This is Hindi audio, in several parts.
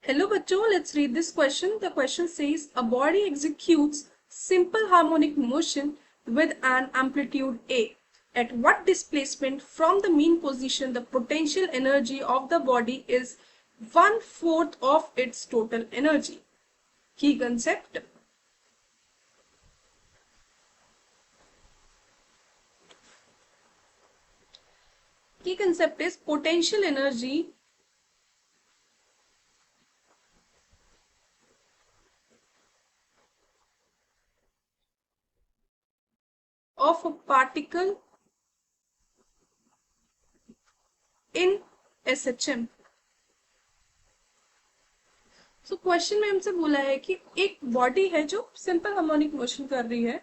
Hello बच्चों, let's read this question. The question says a body executes simple harmonic motion with an amplitude A. At what displacement from the mean position the potential energy of the body is 1/4 of its total energy? Key concept. Key concept is potential energy of a particle in SHM. So question में हमसे बोला है कि एक बॉडी है जो सिंपल हार्मोनिक मोशन कर रही है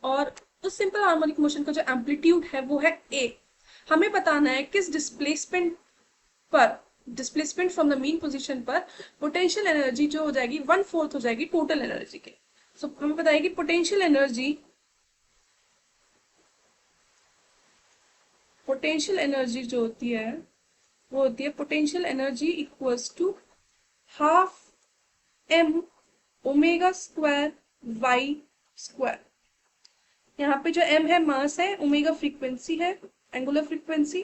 और उस सिंपल हार्मोनिक मोशन का जो एम्पलीट्यूड है वो है ए। हमें बताना है किस displacement from the mean position पर पोटेंशियल एनर्जी जो हो जाएगी 1/4 हो जाएगी टोटल एनर्जी के। सो हमें बताएगी पोटेंशियल एनर्जी जो होती है वो होती है potential energy equals to half m omega square y square. यहाँ पे जो m है मास है, ओमेगा फ्रीक्वेंसी है, एंगुलर फ्रीक्वेंसी,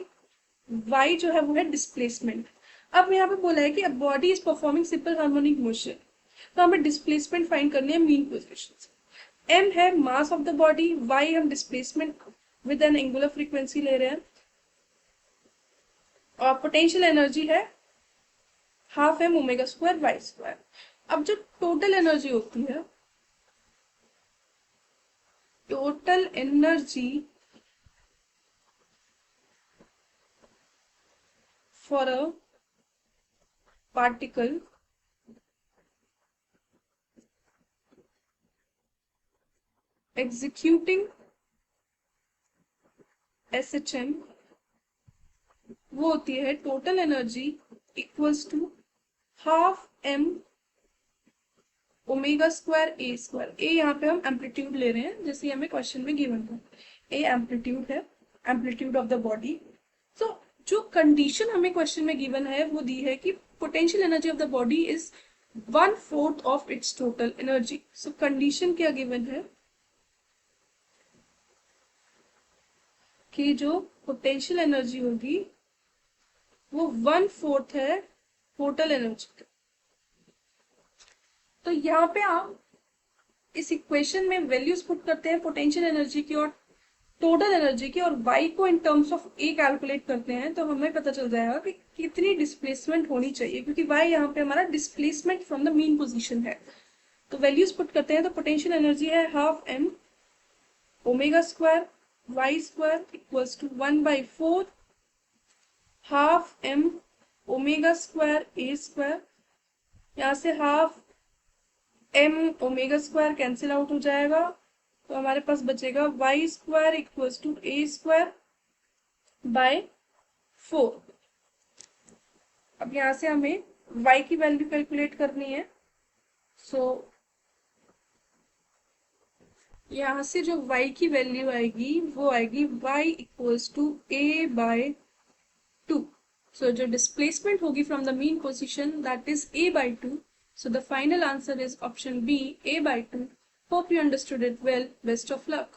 y जो है वो है डिस्प्लेसमेंट। अब यहाँ पे बोला है कि a body is performing simple harmonic motion, तो हमें डिस्प्लेसमेंट फाइंड करनी है मीन पोजीशन से। m है mass of the body, y हम displacement with an angular frequency ले रहे हैं और पोटेंशियल एनर्जी है half m omega square y square. अब जो टोटल एनर्जी होती है, total energy for a particle executing SHM वो होती है total energy equals to half m omega square A square. ए यहाँ पे हम एम्पलीट्यूड ले रहे हैं जैसे हमें क्वेश्चन में गिवन था। ए एम्पलीट्यूड है, एम्पलीट्यूड ऑफ द बॉडी। सो जो कंडीशन हमें क्वेश्चन में गिवन है वो दी है कि potential energy of the body is 1/4 of its total energy. So condition क्या गिवन है कि जो पोटेंशियल एनर्जी होगी वो 1/4 है टोटल एनर्जी। तो यहाँ पे आप इस इक्वेशन में वैल्यूज पुट करते हैं पोटेंशियल एनर्जी की और टोटल एनर्जी की, और y को in terms of a calculate करते हैं तो हमें पता चल जाएगा कि कितनी डिस्प्लेसमेंट होनी चाहिए, क्योंकि y यहाँ पे हमारा displacement from the mean position है। तो वैल्यूज पुट करते हैं तो पोटेंशियल एनर्जी है half m omega square y square equals to 1/4 half m omega square a square. यहाँ से half m omega square cancel out हो जाएगा तो हमारे पास बचेगा y square equals to a square by 4। अब यहाँ से हमें y की वैल्यू कैलकुलेट करनी है। सो यहाँ से जो y की वैल्यू आएगी वो आएगी y equals to a by 2। So जो डिस्प्लेसमेंट होगी from the mean position that is a by 2। So the final answer is option B, A by 2. Hope you understood it well. Best of luck.